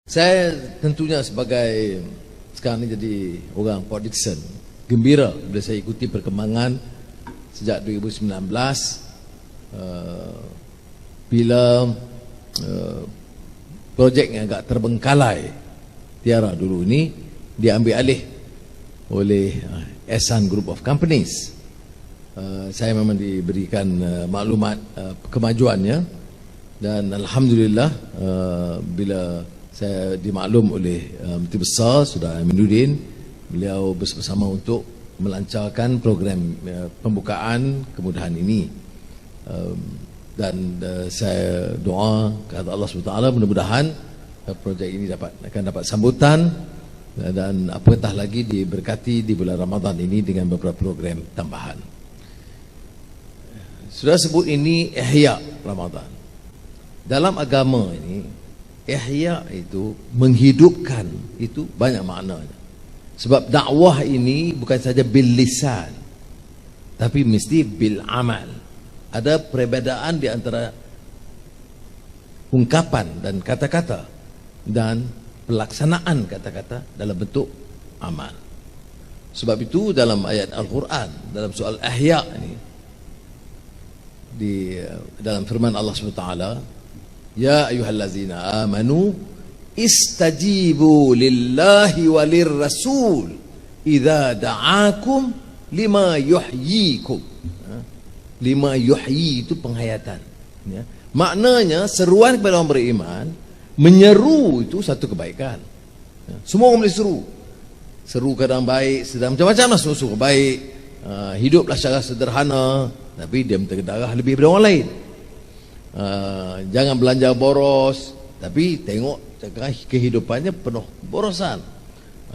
Saya tentunya sebagai sekarang ini jadi orang Port Dickson, gembira bila saya ikuti perkembangan sejak 2019 bila projek yang agak terbengkalai Tiara dulu ini diambil alih oleh Ehsan Group of Companies. Saya memang diberikan maklumat kemajuannya dan alhamdulillah bila saya dimaklum oleh Menteri Besar Saudara Aminuddin, beliau bersama untuk melancarkan program pembukaan kemudahan ini. Dan saya doa kepada Allah SWT mudah-mudahan projek ini akan dapat sambutan dan apatah lagi diberkati di bulan Ramadan ini dengan beberapa program tambahan. Sudah sebut ini Ihya Ramadan. Dalam agama ini Ihya itu menghidupkan, itu banyak maknanya. Sebab dakwah ini bukan saja bil lisan, tapi mesti bil amal. Ada perbezaan di antara ungkapan dan kata-kata dan pelaksanaan kata-kata dalam bentuk amal. Sebab itu dalam ayat Al-Quran, dalam soal Ihya ini, dalam firman Allah SWT, Ya ayyuhallazina amanu istajibu lillahi walir rasul idza da'akum lima yuhyikum. Lima yuhyi itu penghayatan, ya. Maknanya seruan kepada orang beriman, menyeru itu satu kebaikan, ya. Semua orang boleh seru kadang baik, sedang macam-macam lah seru baik, hiduplah secara sederhana tapi dia tergedarah lebih daripada orang lain. Jangan belanja boros, tapi tengok kehidupannya penuh borosan.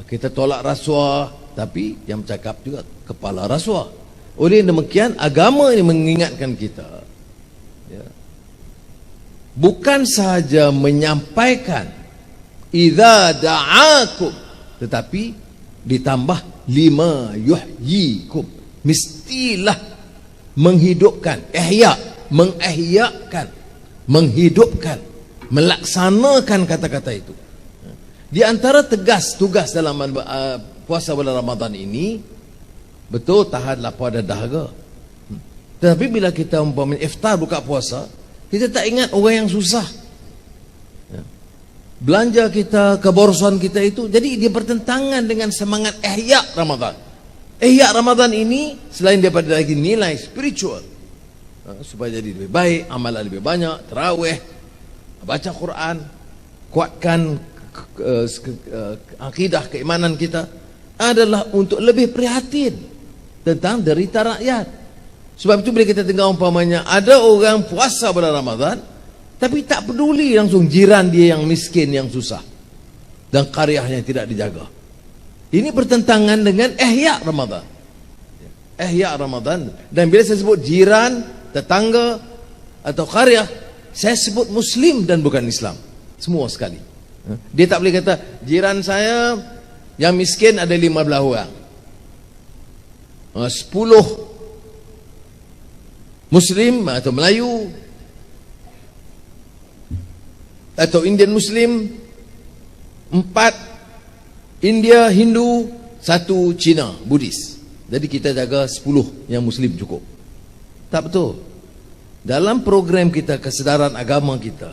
Kita tolak rasuah, tapi yang bercakap juga kepala rasuah. Oleh demikian agama ini mengingatkan kita, ya, bukan sahaja menyampaikan idza da'akum, tetapi ditambah lima yuhyikum, mestilah menghidupkan, ihya, mengihyakan, menghidupkan, melaksanakan kata-kata itu. Di antara tugas dalam puasa bulan Ramadan ini, betul tahan lapar dan dahaga. Tetapi bila kita umpamanya iftar buka puasa, kita tak ingat orang yang susah, ya. Belanja kita, keborosan kita itu, jadi dia bertentangan dengan semangat ihya Ramadan. Ihya Ramadan ini selain daripada lagi nilai spiritual, supaya jadi lebih baik, amalan lebih banyak, tarawih, baca Quran, kuatkan akidah keimanan kita, adalah untuk lebih prihatin tentang derita rakyat. Sebab itu bila kita tengok umpamanya ada orang puasa bulan Ramadan tapi tak peduli langsung jiran dia yang miskin, yang susah dan karyahnya tidak dijaga. Ini bertentangan dengan ihya Ramadan. Ihya Ramadan. Dan bila saya sebut jiran, tetangga atau qaryah, saya sebut Muslim dan bukan Islam, semua sekali. Dia tak boleh kata jiran saya yang miskin ada 15 orang, 10 Muslim atau Melayu atau Indian Muslim, 4 India Hindu, 1 Cina Buddhis. Jadi kita jaga 10 yang Muslim cukup. Tak betul. Dalam program kita, kesedaran agama kita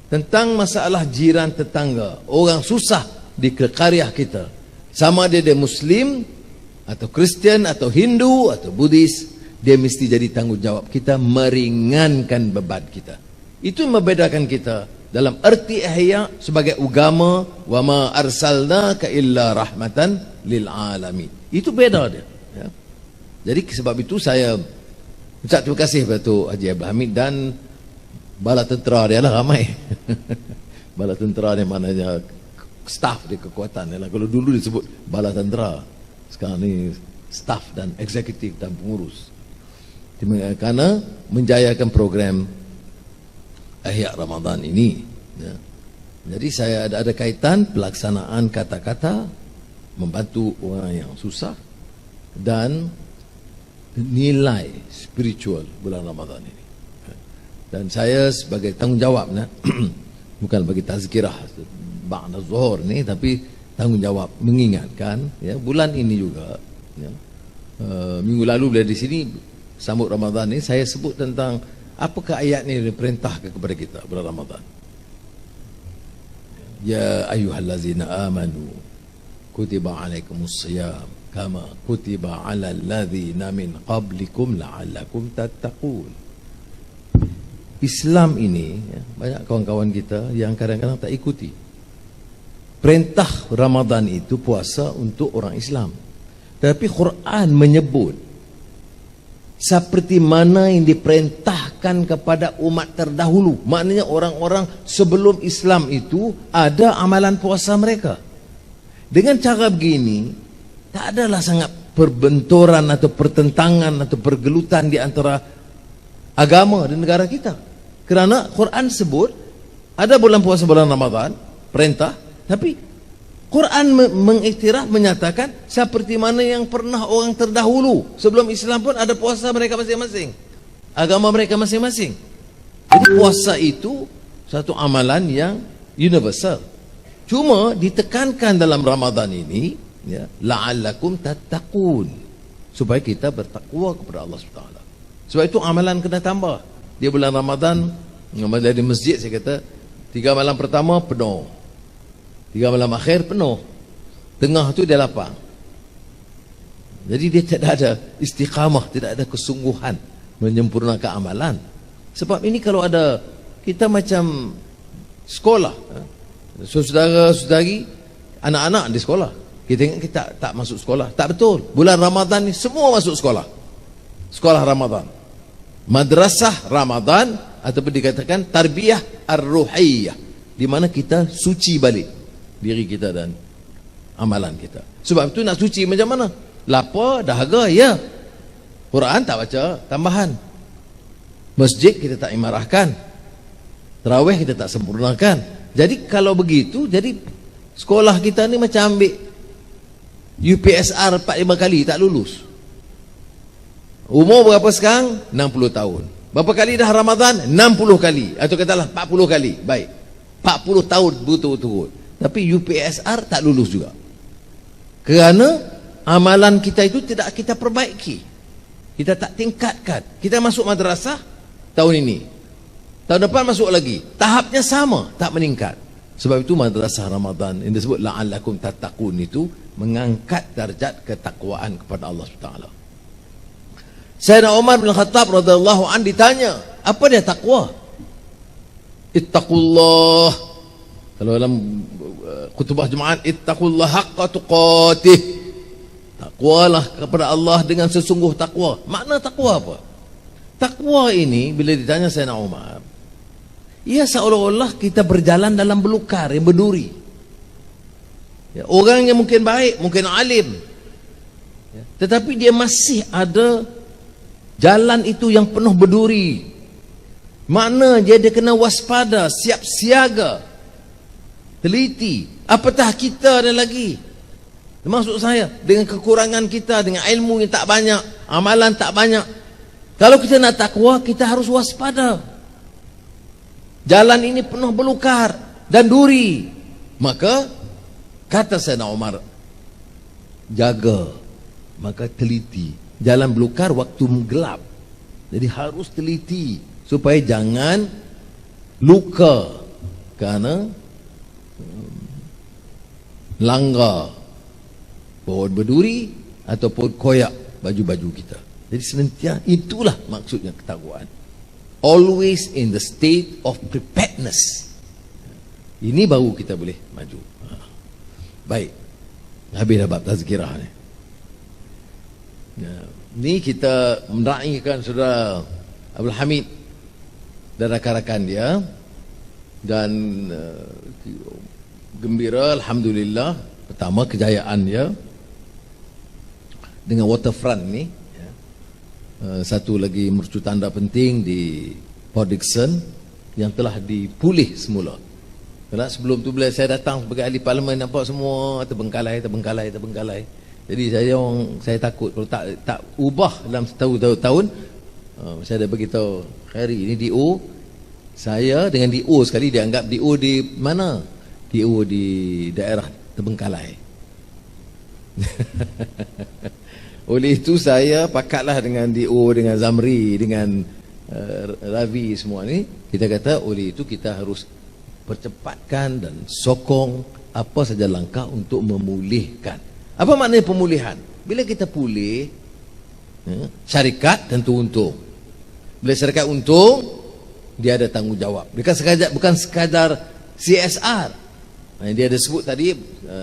tentang masalah jiran tetangga, orang susah di qaryah kita, sama dia Muslim atau Kristian atau Hindu atau Buddhis, dia mesti jadi tanggungjawab kita, meringankan beban kita. Itu yang membedakan kita dalam erti ihya sebagai agama, wa ma arsalnaka illa rahmatan lil alamin. Itu beda dia, ya. Jadi sebab itu saya ucap terima kasih kepada Datuk Haji Abdul Hamid dan bala tentera dia lah ramai. Bala tentera ni maknanya staff dia, kekuatan dia lah. Kalau dulu disebut bala tentera, sekarang ni staff dan eksekutif dan pengurus. Kerana menjayakan program Ihya Ramadan ini, ya. Jadi saya ada kaitan pelaksanaan kata-kata, membantu orang yang susah, dan nilai spiritual bulan Ramadan ini. Dan saya sebagai tanggungjawab, bukan bagi tazkirah ba'da zuhur ni, tapi tanggungjawab mengingatkan ya, bulan ini juga ya, minggu lalu bila di sini sambut Ramadan ni saya sebut tentang apakah ayat ni diperintahkan kepada kita bulan Ramadan. Ya ayyuhallazina amanu kutiba alaikumus shiyam kama kutiba alal ladzina min qablikum la'allakum tattaqun. Islam ini ya, banyak kawan-kawan kita yang kadang-kadang tak ikuti. Perintah Ramadan itu puasa untuk orang Islam. Tapi Quran menyebut seperti mana yang diperintahkan kepada umat terdahulu. Maknanya orang-orang sebelum Islam itu ada amalan puasa mereka. Dengan cara begini, tak adalah sangat perbenturan atau pertentangan atau pergelutan di antara agama di negara kita. Kerana Quran sebut ada bulan puasa bulan Ramadan, perintah, tapi Quran mengiktiraf, menyatakan seperti mana yang pernah orang terdahulu sebelum Islam pun ada puasa mereka masing-masing, agama mereka masing-masing. Jadi puasa itu satu amalan yang universal. Cuma ditekankan dalam Ramadan ini ya, la'allakum tattaqun, supaya kita bertakwa kepada Allah SWT. Sebab itu amalan kena tambah. Dia bulan Ramadan, dari masjid saya kata 3 malam pertama penuh, 3 malam akhir penuh, tengah tu dia lapang. Jadi dia tidak ada istiqamah, tidak ada kesungguhan menyempurnakan amalan. Sebab ini kalau ada, kita macam sekolah, saudara-saudari, anak-anak di sekolah, kita ingat kita tak masuk sekolah. Tak betul. Bulan Ramadan ni semua masuk sekolah. Sekolah Ramadan, madrasah Ramadan, ataupun dikatakan tarbiyah ar-ruhiyah, di mana kita suci balik diri kita dan amalan kita. Sebab itu nak suci macam mana? Lapar, dahaga, ya. Quran tak baca, tambahan. Masjid kita tak imarahkan. Tarawih kita tak sempurnakan. Jadi kalau begitu, jadi sekolah kita ni macam ambil UPSR 4-5 kali tak lulus. Umur berapa sekarang? 60 tahun. Berapa kali dah Ramadan? 60 kali. Atau katalah 40 kali. Baik, 40 tahun betul-betul. Tapi UPSR tak lulus juga. Kerana amalan kita itu tidak kita perbaiki. Kita tak tingkatkan. Kita masuk madrasah tahun ini, tahun depan masuk lagi, tahapnya sama, tak meningkat. Sebab itu madrasah Ramadan yang disebut la'allakum tattaqun itu mengangkat darjat ketakwaan kepada Allah SWT. Sayyidina Umar bin Khattab radhiyallahu an ditanya, apa dia takwa? Ittaqullah. Kalau dalam khutbah Jumaat, ittaqullah haqqa tuqatih. Takwalah kepada Allah dengan sesungguh takwa. Makna takwa apa? Takwa ini bila ditanya Sayyidina Umar, ia seolah-olah kita berjalan dalam belukar yang berduri. Ya, orang yang mungkin baik, mungkin alim, ya, tetapi dia masih ada jalan itu yang penuh berduri. Makna dia kena waspada, siap siaga, teliti. Apatah kita ada lagi, termasuk saya, dengan kekurangan kita, dengan ilmu yang tak banyak, amalan tak banyak. Kalau kita nak takwa, kita harus waspada. Jalan ini penuh belukar dan duri. Maka kata Sayyidina Umar, jaga, maka teliti. Jalan belukar waktu gelap, jadi harus teliti supaya jangan luka kerana langgar pohon berduri ataupun koyak baju-baju kita. Jadi senantiasa itulah maksudnya ketakwaan. Always in the state of preparedness. Ini baru kita boleh maju. Baik, habis dah bab tazkirah ni. Ni kita meraihkan saudara Abdul Hamid dan rakan-rakan dia, dan gembira alhamdulillah. Pertama, kejayaan dia dengan waterfront ni, ya. Satu lagi mercu tanda penting di Port Dickson yang telah dipulih semula. Kerana sebelum tu bila saya datang sebagai ahli parlimen, nampak semua terbengkalai. Jadi saya takut kalau tak ubah dalam setahun. Saya dah beritahu Khairi, ini DO saya dengan DO sekali dianggap DO di mana? DO di daerah Terbengkalai. Oleh itu saya pakatlah dengan DO, dengan Zamri, dengan Ravi semua ni. Kita kata oleh itu kita harus percepatkan dan sokong apa saja langkah untuk memulihkan. Apa maknanya pemulihan? Bila kita pulih, syarikat tentu untung. Bila syarikat untung, dia ada tanggungjawab. Bukan sekadar CSR. Dia ada sebut tadi,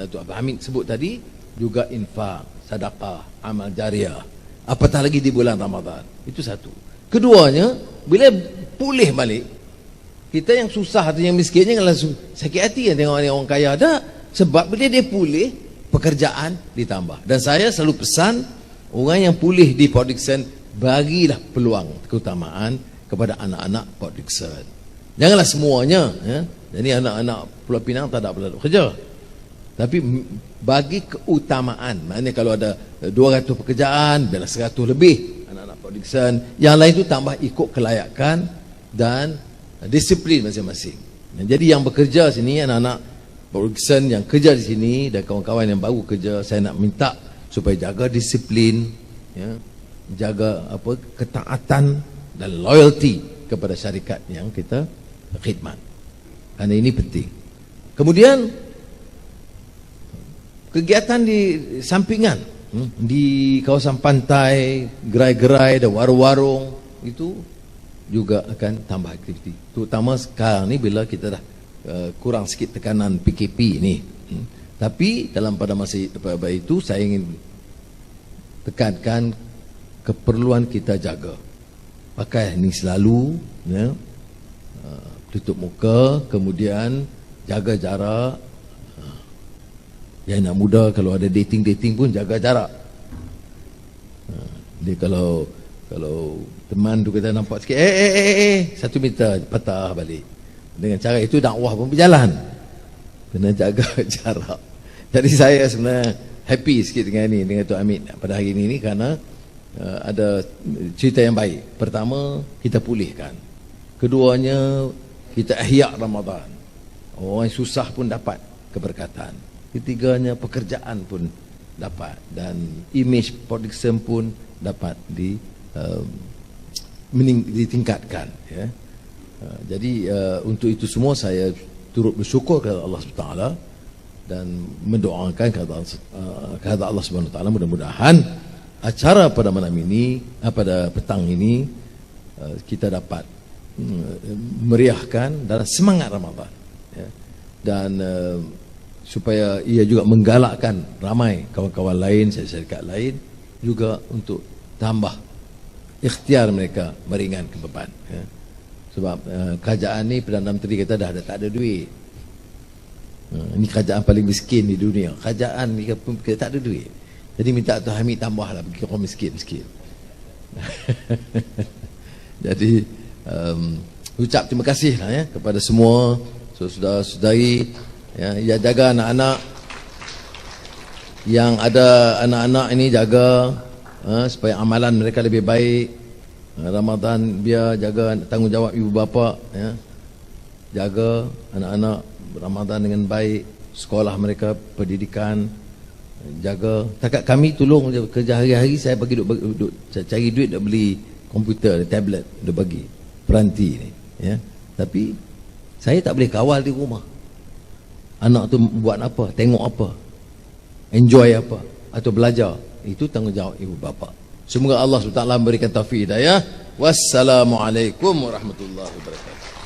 Tuan Abang Hamid sebut tadi, juga infak, sedekah, amal jariah. Apatah lagi di bulan Ramadan. Itu satu. Keduanya, bila pulih balik, kita yang susah atau yang miskin jangan langsung sakit hati yang tengok orang kaya. Ada sebab bila dia pulih, pekerjaan ditambah. Dan saya selalu pesan orang yang pulih di Port Dickson, bagilah peluang keutamaan kepada anak-anak Port Dickson. Janganlah semuanya, ya. Jadi anak-anak Pulau Pinang tak ada bekerja. Tapi bagi keutamaan. Maknanya kalau ada 200 pekerjaan, biarlah 100 lebih anak-anak Port Dickson. Yang lain itu tambah ikut kelayakan dan disiplin masing-masing. Jadi yang bekerja sini, anak-anak Port Dickson yang kerja di sini dan kawan-kawan yang baru kerja, saya nak minta supaya jaga disiplin, ya, jaga ketaatan dan loyalty kepada syarikat yang kita khidmat. Kerana ini penting. Kemudian kegiatan di sampingan, di kawasan pantai, gerai-gerai dan warung-warung itu juga akan tambah aktiviti. Terutama sekarang ni bila kita dah kurang sikit tekanan PKP ni. Tapi pada masa itu saya ingin tekankan keperluan kita jaga. Pakai ni selalu, ya, tutup muka, kemudian jaga jarak. Yang nak muda kalau ada dating pun jaga jarak. Dia kalau teman tu kita nampak sikit, 1 meter, patah balik. Dengan cara itu dakwah pun berjalan. Kena jaga jarak. Jadi saya sebenarnya happy sikit dengan ni, dengan Tuan Hamid pada hari ini kerana ada cerita yang baik. Pertama, kita pulihkan. Keduanya, kita ihya Ramadan. Orang yang susah pun dapat keberkatan. Ketiganya, pekerjaan pun dapat. Dan image Port Dickson pun dapat ditingkatkan, ya. Jadi untuk itu semua saya turut bersyukur kepada Allah SWT dan mendoakan kepada Allah SWT, mudah-mudahan acara pada malam ini, pada petang ini, kita dapat meriahkan dalam semangat Ramadan, ya. Dan supaya ia juga menggalakkan ramai kawan-kawan lain, syarikat lain juga untuk tambah ikhtiar mereka meringankan beban, ya. Sebab kerajaan ni Perdana Menteri kata dah tak ada duit. Ini kerajaan paling miskin di dunia. Kerajaan ni kita tak ada duit. Jadi minta Tuan Hamid tambahlah bagi orang miskin-miskin. Jadi ucap terima kasih lah, ya, kepada semua saudara-saudari, ya, yang jaga anak-anak, yang ada anak-anak ini jaga supaya amalan mereka lebih baik. Ramadan biar jaga tanggungjawab ibu bapa, ya. Jaga anak-anak Ramadan dengan baik, sekolah mereka, pendidikan, jaga. Takat kami tolong kerja hari-hari, saya bagi duk cari duit nak beli komputer, tablet, duk bagi peranti ni, ya. Tapi saya tak boleh kawal di rumah. Anak tu buat apa, tengok apa, enjoy apa atau belajar, itu tanggungjawab ibu bapa. Semoga Allah SWT memberikan taufik hidayah. Wassalamualaikum warahmatullahi wabarakatuh.